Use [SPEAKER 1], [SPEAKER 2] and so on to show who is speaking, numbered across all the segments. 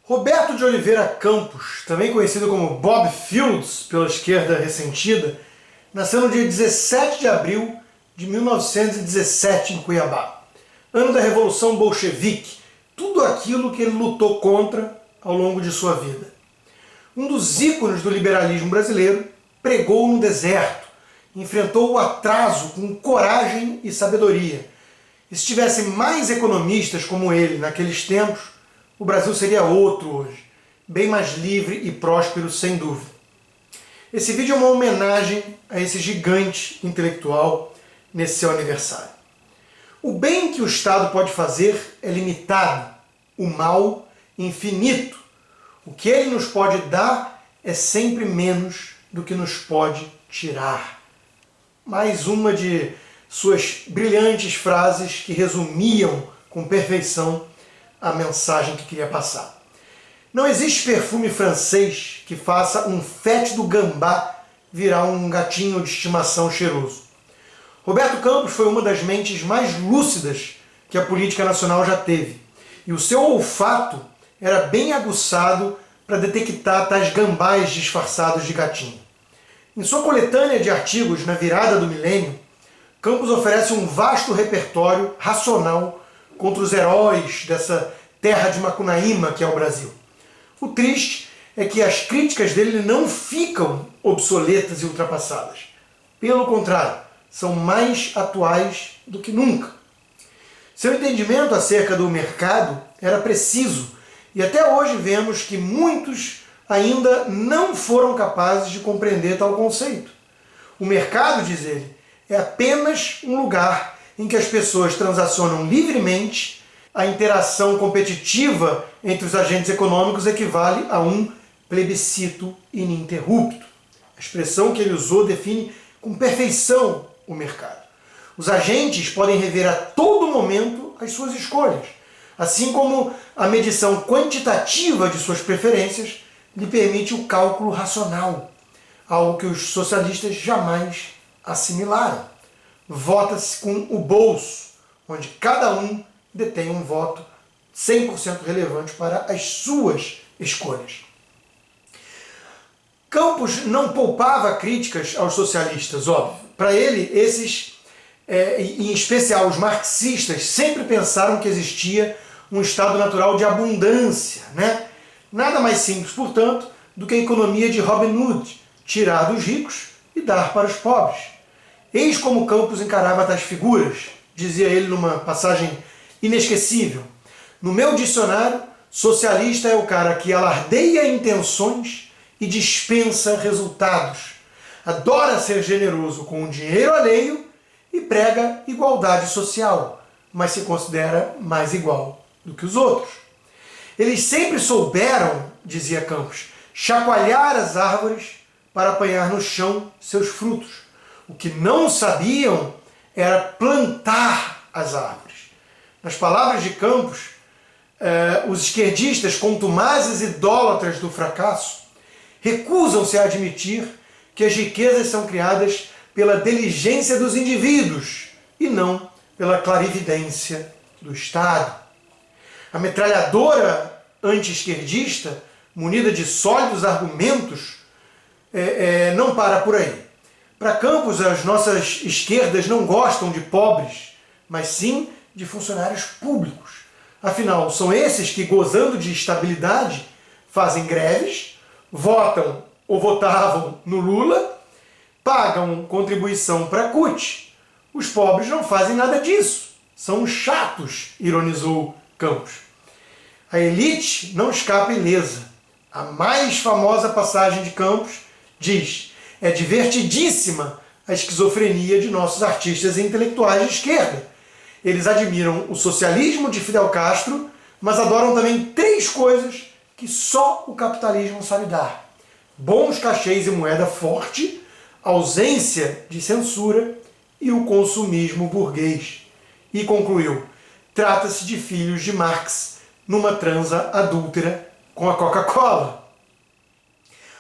[SPEAKER 1] Roberto de Oliveira Campos, também conhecido como Bob Fields pela esquerda ressentida, nasceu no dia 17 de abril de 1917 em Cuiabá, ano da Revolução Bolchevique, tudo aquilo que ele lutou contra ao longo de sua vida. Um dos ícones do liberalismo brasileiro, pregou no deserto, enfrentou o atraso com coragem e sabedoria. E se tivesse mais economistas como ele naqueles tempos, o Brasil seria outro hoje, bem mais livre e próspero sem dúvida. Esse vídeo é uma homenagem a esse gigante intelectual nesse seu aniversário. O bem que o Estado pode fazer é limitado, o mal infinito. O que ele nos pode dar é sempre menos do que nos pode tirar. Mais uma de suas brilhantes frases que resumiam com perfeição a mensagem que queria passar. Não existe perfume francês que faça um fétido gambá virar um gatinho de estimação cheiroso. Roberto Campos foi uma das mentes mais lúcidas que a política nacional já teve. E o seu olfato era bem aguçado para detectar tais gambás disfarçados de gatinho. Em sua coletânea de artigos na virada do milênio, Campos oferece um vasto repertório racional contra os heróis dessa terra de Macunaíma que é o Brasil. O triste é que as críticas dele não ficam obsoletas e ultrapassadas. Pelo contrário, são mais atuais do que nunca. Seu entendimento acerca do mercado era preciso, e até hoje vemos que muitos ainda não foram capazes de compreender tal conceito. O mercado, diz ele, é apenas um lugar em que as pessoas transacionam livremente. A interação competitiva entre os agentes econômicos equivale a um plebiscito ininterrupto. A expressão que ele usou define com perfeição o mercado. Os agentes podem rever a todo momento as suas escolhas, assim como a medição quantitativa de suas preferências lhe permite o cálculo racional, algo que os socialistas jamais assimilaram. Vota-se com o bolso, onde cada um detém um voto 100% relevante para as suas escolhas. Campos não poupava críticas aos socialistas, óbvio. Para ele, esses, em especial os marxistas, sempre pensaram que existia um estado natural de abundância, né? Nada mais simples, portanto, do que a economia de Robin Hood, tirar dos ricos e dar para os pobres. Eis como Campos encarava tais figuras, dizia ele numa passagem inesquecível. No meu dicionário, socialista é o cara que alardeia intenções e dispensa resultados. Adora ser generoso com o dinheiro alheio e prega igualdade social, mas se considera mais igual do que os outros. Eles sempre souberam, dizia Campos, chacoalhar as árvores para apanhar no chão seus frutos. O que não sabiam era plantar as árvores. Nas palavras de Campos, os esquerdistas contumazes idólatras do fracasso recusam-se a admitir que as riquezas são criadas pela diligência dos indivíduos e não pela clarividência do Estado. A metralhadora anti-esquerdista, munida de sólidos argumentos, não para por aí. Para Campos, as nossas esquerdas não gostam de pobres, mas sim de funcionários públicos. Afinal, são esses que, gozando de estabilidade, fazem greves, votam ou votavam no Lula, pagam contribuição para a CUT. Os pobres não fazem nada disso. São chatos, ironizou Campos. A elite não escapa ilesa. A mais famosa passagem de Campos diz: é divertidíssima a esquizofrenia de nossos artistas e intelectuais de esquerda. Eles admiram o socialismo de Fidel Castro, mas adoram também 3 coisas que só o capitalismo sabe dar: bons cachês e moeda forte, ausência de censura e o consumismo burguês. E concluiu: trata-se de filhos de Marx numa transa adúltera com a Coca-Cola.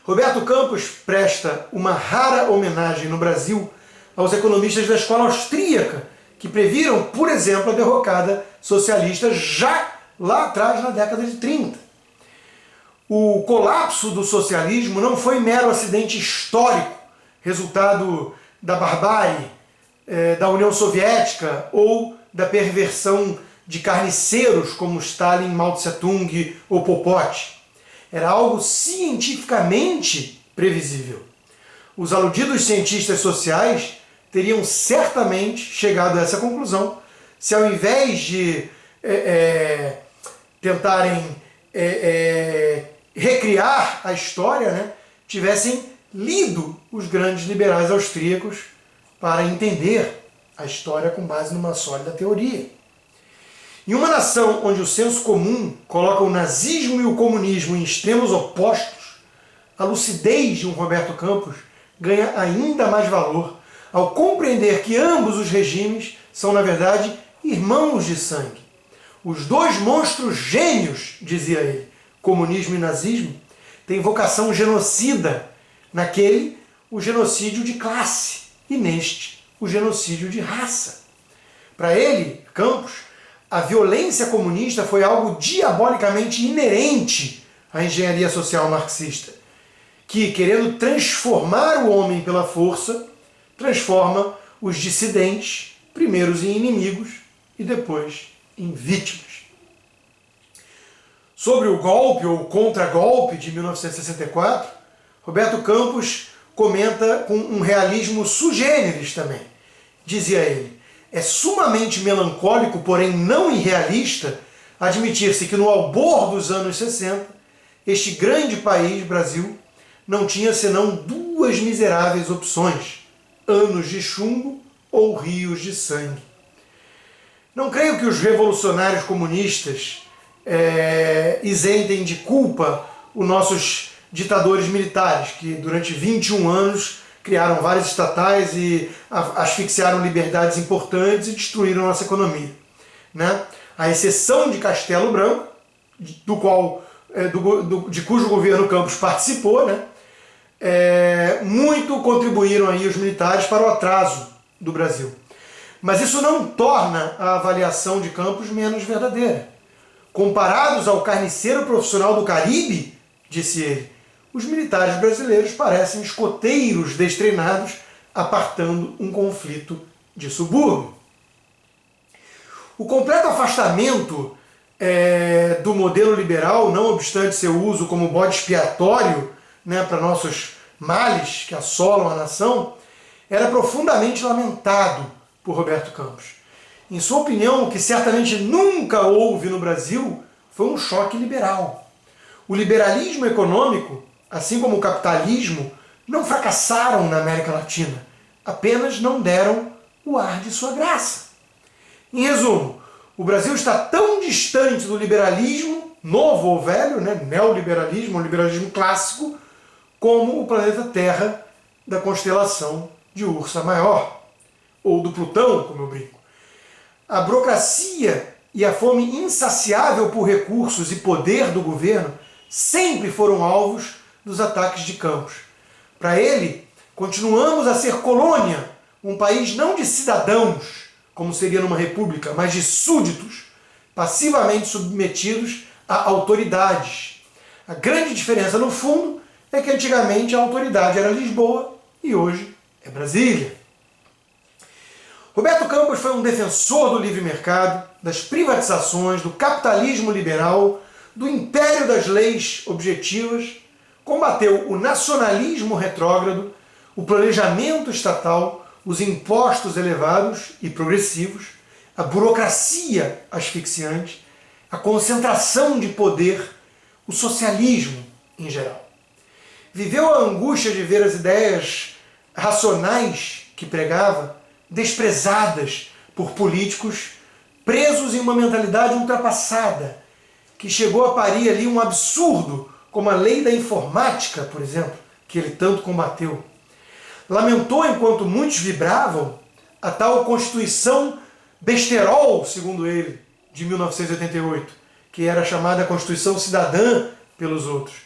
[SPEAKER 1] Roberto Campos presta uma rara homenagem no Brasil aos economistas da escola austríaca, que previram, por exemplo, a derrocada socialista já lá atrás, na década de 30. O colapso do socialismo não foi mero acidente histórico, resultado da barbárie, da União Soviética ou da perversão de carniceiros como Stalin, Mao Tse-tung ou Pol Pot. Era algo cientificamente previsível. Os aludidos cientistas sociais teriam certamente chegado a essa conclusão se, ao invés de tentarem recriar a história, né, tivessem lido os grandes liberais austríacos para entender a história com base numa sólida teoria. Em uma nação onde o senso comum coloca o nazismo e o comunismo em extremos opostos, a lucidez de um Roberto Campos ganha ainda mais valor ao compreender que ambos os regimes são, na verdade, irmãos de sangue. Os dois monstros gênios, dizia ele, comunismo e nazismo, têm vocação genocida. Naquele, o genocídio de classe, e neste, o genocídio de raça. Para ele, Campos, a violência comunista foi algo diabolicamente inerente à engenharia social marxista, que, querendo transformar o homem pela força, transforma os dissidentes, primeiros em inimigos e depois em vítimas. Sobre o golpe ou contra-golpe de 1964, Roberto Campos comenta com um realismo sui generis também. Dizia ele: é sumamente melancólico, porém não irrealista, admitir-se que no albor dos anos 60, este grande país, Brasil, não tinha senão duas miseráveis opções: anos de chumbo ou rios de sangue. Não creio que os revolucionários comunistas isentem de culpa os nossos ditadores militares, que durante 21 anos criaram várias estatais e asfixiaram liberdades importantes e destruíram a nossa economia, né? A exceção de Castelo Branco, de cujo governo Campos participou, né? Muito contribuíram aí os militares para o atraso do Brasil. Mas isso não torna a avaliação de Campos menos verdadeira. Comparados ao carniceiro profissional do Caribe, disse ele, os militares brasileiros parecem escoteiros destreinados apartando um conflito de subúrbio. O completo afastamento do modelo liberal, não obstante seu uso como bode expiatório, né, para nossos males que assolam a nação, era profundamente lamentado por Roberto Campos. Em sua opinião, o que certamente nunca houve no Brasil foi um choque liberal. O liberalismo econômico, assim como o capitalismo, não fracassaram na América Latina, apenas não deram o ar de sua graça. Em resumo, o Brasil está tão distante do liberalismo, novo ou velho, né, neoliberalismo, o liberalismo clássico, como o planeta Terra da constelação de Ursa Maior, ou do Plutão, como eu brinco. A burocracia e a fome insaciável por recursos e poder do governo sempre foram alvos dos ataques de Campos. Para ele, continuamos a ser colônia, um país não de cidadãos, como seria numa república, mas de súditos, passivamente submetidos a autoridades. A grande diferença, no fundo, é que antigamente a autoridade era Lisboa e hoje é Brasília. Roberto Campos foi um defensor do livre mercado, das privatizações, do capitalismo liberal, do império das leis objetivas, combateu o nacionalismo retrógrado, o planejamento estatal, os impostos elevados e progressivos, a burocracia asfixiante, a concentração de poder, o socialismo em geral. Viveu a angústia de ver as ideias racionais que pregava desprezadas por políticos presos em uma mentalidade ultrapassada, que chegou a parir ali um absurdo, como a lei da informática, por exemplo, que ele tanto combateu. Lamentou, enquanto muitos vibravam, a tal Constituição besterol, segundo ele, de 1988, que era chamada Constituição Cidadã pelos outros,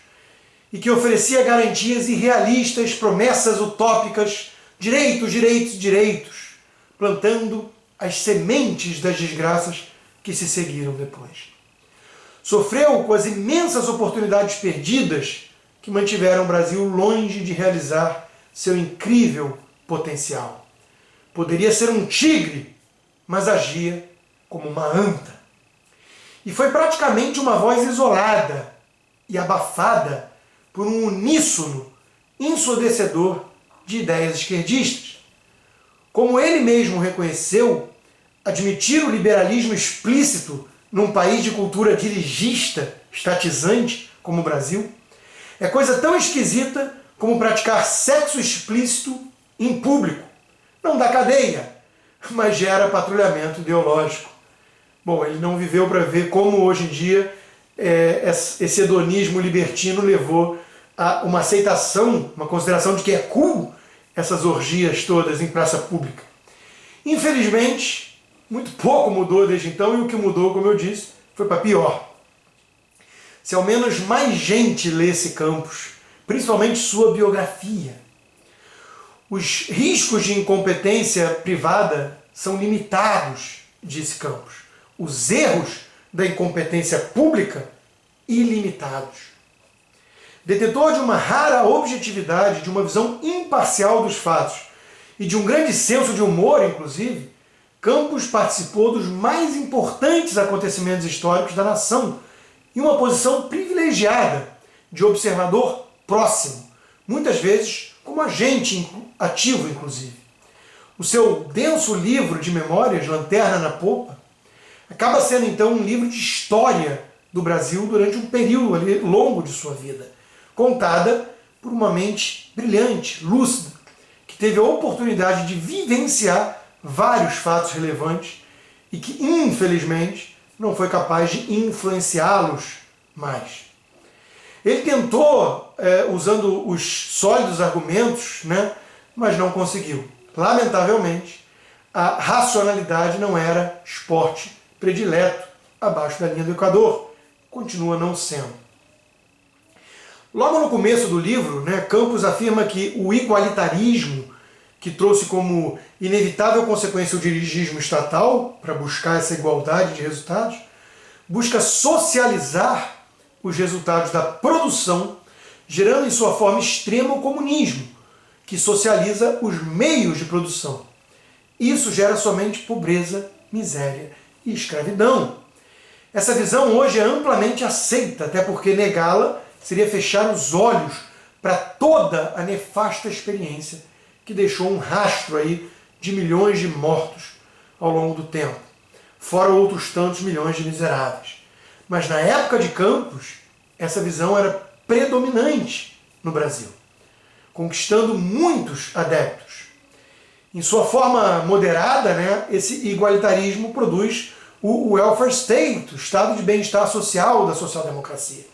[SPEAKER 1] e que oferecia garantias irrealistas, promessas utópicas, direitos, direitos, direitos, plantando as sementes das desgraças que se seguiram depois. Sofreu com as imensas oportunidades perdidas que mantiveram o Brasil longe de realizar seu incrível potencial. Poderia ser um tigre, mas agia como uma anta. E foi praticamente uma voz isolada e abafada por um uníssono ensurdecedor de ideias esquerdistas. Como ele mesmo reconheceu, admitir o liberalismo explícito num país de cultura dirigista, estatizante como o Brasil, é coisa tão esquisita como praticar sexo explícito em público. Não dá cadeia, mas gera patrulhamento ideológico. Bom, ele não viveu para ver como hoje em dia esse hedonismo libertino levou a uma aceitação, uma consideração de que é cool essas orgias todas em praça pública. Infelizmente, muito pouco mudou desde então, e o que mudou, como eu disse, foi para pior. Se ao menos mais gente lesse Campos, principalmente sua biografia, os riscos de incompetência privada são limitados, disse Campos. Os erros da incompetência pública, ilimitados. Detentor de uma rara objetividade, de uma visão imparcial dos fatos e de um grande senso de humor, inclusive, Campos participou dos mais importantes acontecimentos históricos da nação em uma posição privilegiada de observador próximo, muitas vezes como agente ativo, inclusive. O seu denso livro de memórias, Lanterna na Popa, acaba sendo então um livro de história do Brasil durante um período longo de sua vida, contada por uma mente brilhante, lúcida, que teve a oportunidade de vivenciar vários fatos relevantes e que, infelizmente, não foi capaz de influenciá-los mais. Ele tentou, usando os sólidos argumentos, mas não conseguiu. Lamentavelmente, a racionalidade não era esporte predileto abaixo da linha do Equador. Continua não sendo. Logo no começo do livro, Campos afirma que o igualitarismo, que trouxe como inevitável consequência o dirigismo estatal, para buscar essa igualdade de resultados, busca socializar os resultados da produção, gerando em sua forma extrema o comunismo, que socializa os meios de produção. Isso gera somente pobreza, miséria e escravidão. Essa visão hoje é amplamente aceita, até porque negá-la seria fechar os olhos para toda a nefasta experiência que deixou um rastro aí de milhões de mortos ao longo do tempo, fora outros tantos milhões de miseráveis. Mas na época de Campos, essa visão era predominante no Brasil, conquistando muitos adeptos. Em sua forma moderada, esse igualitarismo produz o welfare state, o estado de bem-estar social da social-democracia,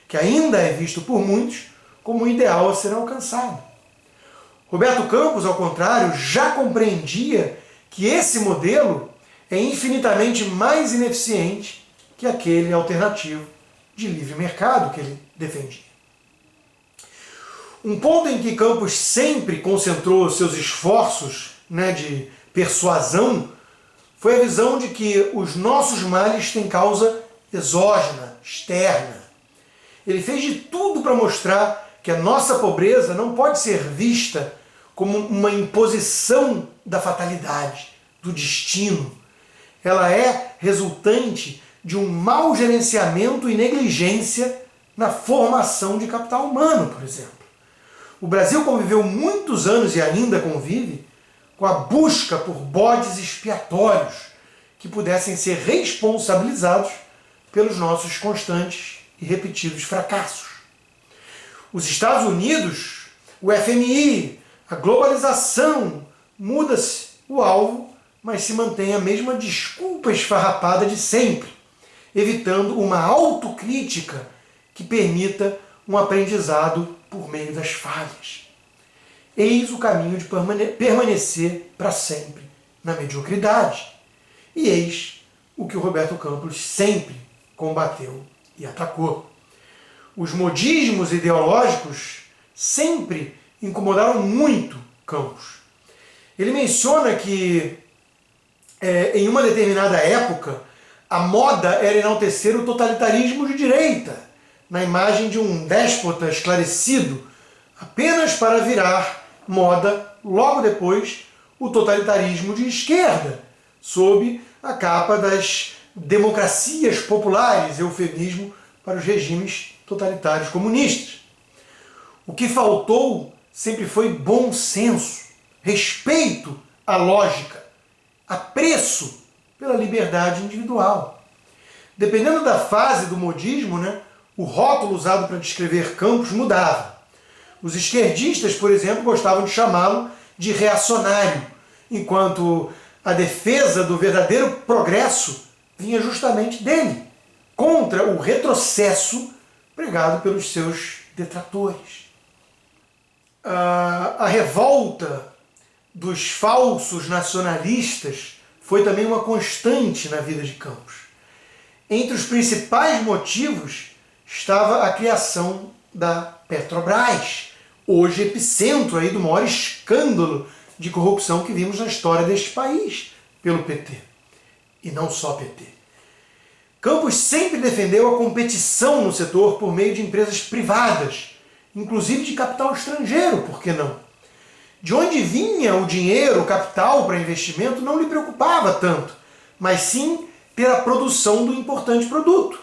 [SPEAKER 1] que ainda é visto por muitos como um ideal a ser alcançado. Roberto Campos, ao contrário, já compreendia que esse modelo é infinitamente mais ineficiente que aquele alternativo de livre mercado que ele defendia. Um ponto em que Campos sempre concentrou seus esforços de persuasão foi a visão de que os nossos males têm causa exógena, externa. Ele fez de tudo para mostrar que a nossa pobreza não pode ser vista como uma imposição da fatalidade, do destino. Ela é resultante de um mau gerenciamento e negligência na formação de capital humano, por exemplo. O Brasil conviveu muitos anos e ainda convive com a busca por bodes expiatórios que pudessem ser responsabilizados pelos nossos constantes e repetidos fracassos. Os Estados Unidos, o FMI, a globalização, muda-se o alvo, mas se mantém a mesma desculpa esfarrapada de sempre, evitando uma autocrítica que permita um aprendizado por meio das falhas. Eis o caminho de permanecer para sempre na mediocridade. E eis o que o Roberto Campos sempre combateu e atacou. Os modismos ideológicos sempre incomodaram muito Campos. Ele menciona que, em uma determinada época, A moda era enaltecer o totalitarismo de direita, na imagem de um déspota esclarecido, apenas para virar moda, logo depois, o totalitarismo de esquerda, sob a capa das democracias populares, eufemismo para os regimes totalitários comunistas. O que faltou sempre foi bom senso, respeito à lógica, apreço pela liberdade individual. Dependendo da fase do modismo, o rótulo usado para descrever Campos mudava. Os esquerdistas, por exemplo, gostavam de chamá-lo de reacionário, enquanto a defesa do verdadeiro progresso vinha justamente dele, contra o retrocesso pregado pelos seus detratores. A revolta dos falsos nacionalistas foi também uma constante na vida de Campos. Entre os principais motivos estava a criação da Petrobras, hoje epicentro aí do maior escândalo de corrupção que vimos na história deste país pelo PT. E não só PT. Campos sempre defendeu a competição no setor por meio de empresas privadas, inclusive de capital estrangeiro, por que não? De onde vinha o dinheiro, o capital para investimento, não lhe preocupava tanto, mas sim ter a produção do importante produto.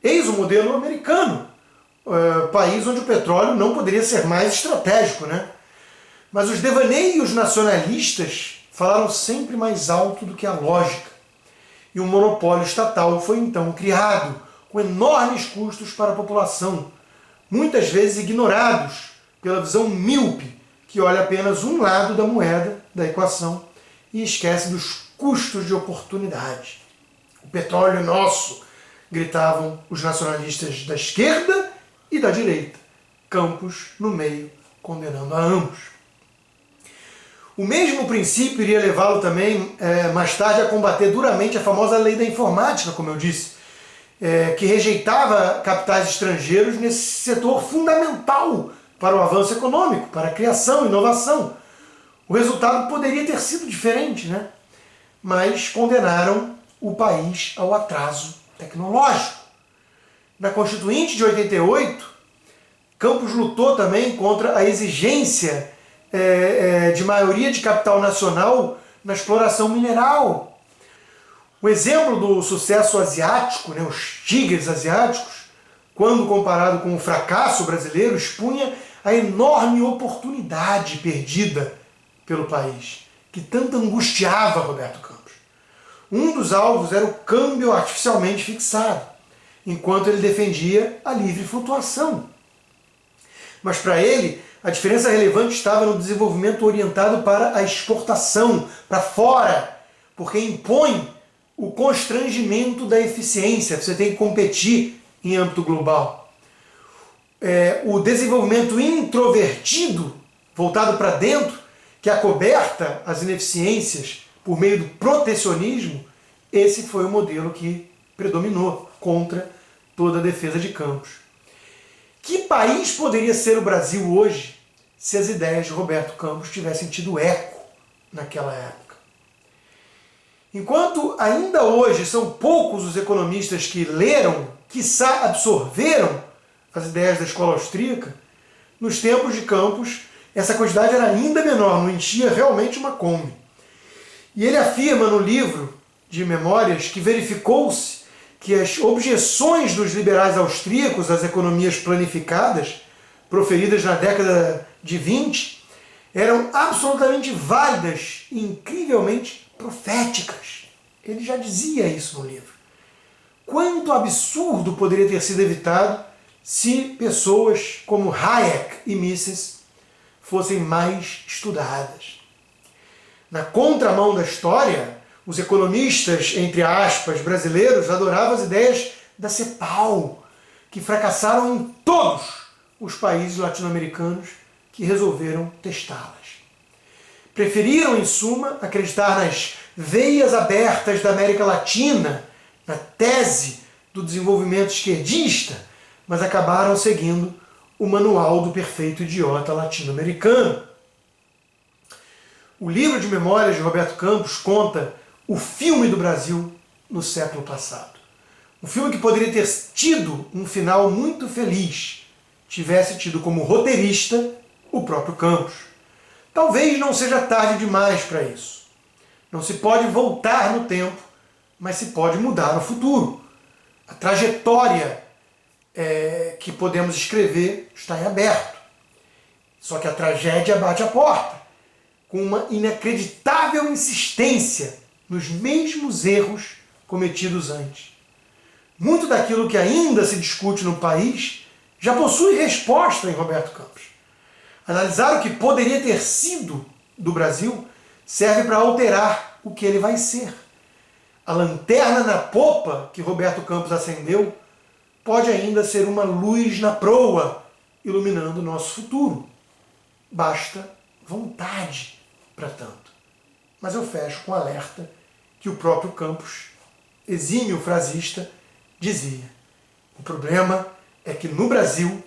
[SPEAKER 1] Eis o modelo americano, país onde o petróleo não poderia ser mais estratégico, Mas os devaneios nacionalistas falaram sempre mais alto do que a lógica. E um monopólio estatal foi então criado, com enormes custos para a população, muitas vezes ignorados pela visão míope, que olha apenas um lado da moeda, da equação, e esquece dos custos de oportunidade. O petróleo é nosso, gritavam os nacionalistas da esquerda e da direita. Campos no meio, condenando a ambos. O mesmo princípio iria levá-lo também, mais tarde, a combater duramente a famosa lei da informática, como eu disse, que rejeitava capitais estrangeiros nesse setor fundamental para o avanço econômico, para a criação e inovação. O resultado poderia ter sido diferente, mas condenaram o país ao atraso tecnológico. Na Constituinte de 88, Campos lutou também contra a exigência de maioria de capital nacional na exploração mineral. O exemplo do sucesso asiático, os tigres asiáticos, quando comparado com o fracasso brasileiro, expunha a enorme oportunidade perdida pelo país, que tanto angustiava Roberto Campos. Um dos alvos era o câmbio artificialmente fixado, enquanto ele defendia a livre flutuação. Mas para ele, a diferença relevante estava no desenvolvimento orientado para a exportação, para fora, porque impõe o constrangimento da eficiência. Você tem que competir em âmbito global. O desenvolvimento introvertido, voltado para dentro, que acoberta as ineficiências por meio do protecionismo, esse foi o modelo que predominou contra toda a defesa de Campos. Que país poderia ser o Brasil hoje se as ideias de Roberto Campos tivessem tido eco naquela época? Enquanto ainda hoje são poucos os economistas que leram, quiçá absorveram as ideias da escola austríaca, nos tempos de Campos essa quantidade era ainda menor, não enchia realmente uma Kombi. E ele afirma no livro de memórias que verificou-se que as objeções dos liberais austríacos às economias planificadas, proferidas na década de 20, eram absolutamente válidas e incrivelmente proféticas. Ele já dizia isso no livro. Quanto absurdo poderia ter sido evitado se pessoas como Hayek e Mises fossem mais estudadas. Na contramão da história, os economistas, entre aspas, brasileiros, adoravam as ideias da CEPAL, que fracassaram em todos os países latino-americanos que resolveram testá-las. Preferiram, em suma, acreditar nas veias abertas da América Latina, na tese do desenvolvimento esquerdista, mas acabaram seguindo o manual do perfeito idiota latino-americano. O livro de memórias de Roberto Campos conta o filme do Brasil no século passado. Um filme que poderia ter tido um final muito feliz, tivesse tido como roteirista o próprio Campos. Talvez não seja tarde demais para isso. Não se pode voltar no tempo, mas se pode mudar o futuro. A trajetória que podemos escrever está em aberto. Só que a tragédia bate a porta, com uma inacreditável insistência nos mesmos erros cometidos antes. Muito daquilo que ainda se discute no país já possui resposta em Roberto Campos. Analisar o que poderia ter sido do Brasil serve para alterar o que ele vai ser. A lanterna na popa que Roberto Campos acendeu pode ainda ser uma luz na proa, iluminando o nosso futuro. Basta vontade para tanto. Mas eu fecho com um alerta que o próprio Campos, exímio frasista, dizia: o problema é que no Brasil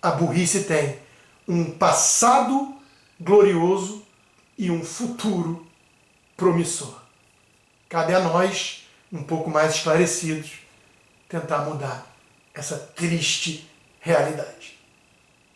[SPEAKER 1] a burrice tem um passado glorioso e um futuro promissor. Cabe a nós, um pouco mais esclarecidos, tentar mudar essa triste realidade.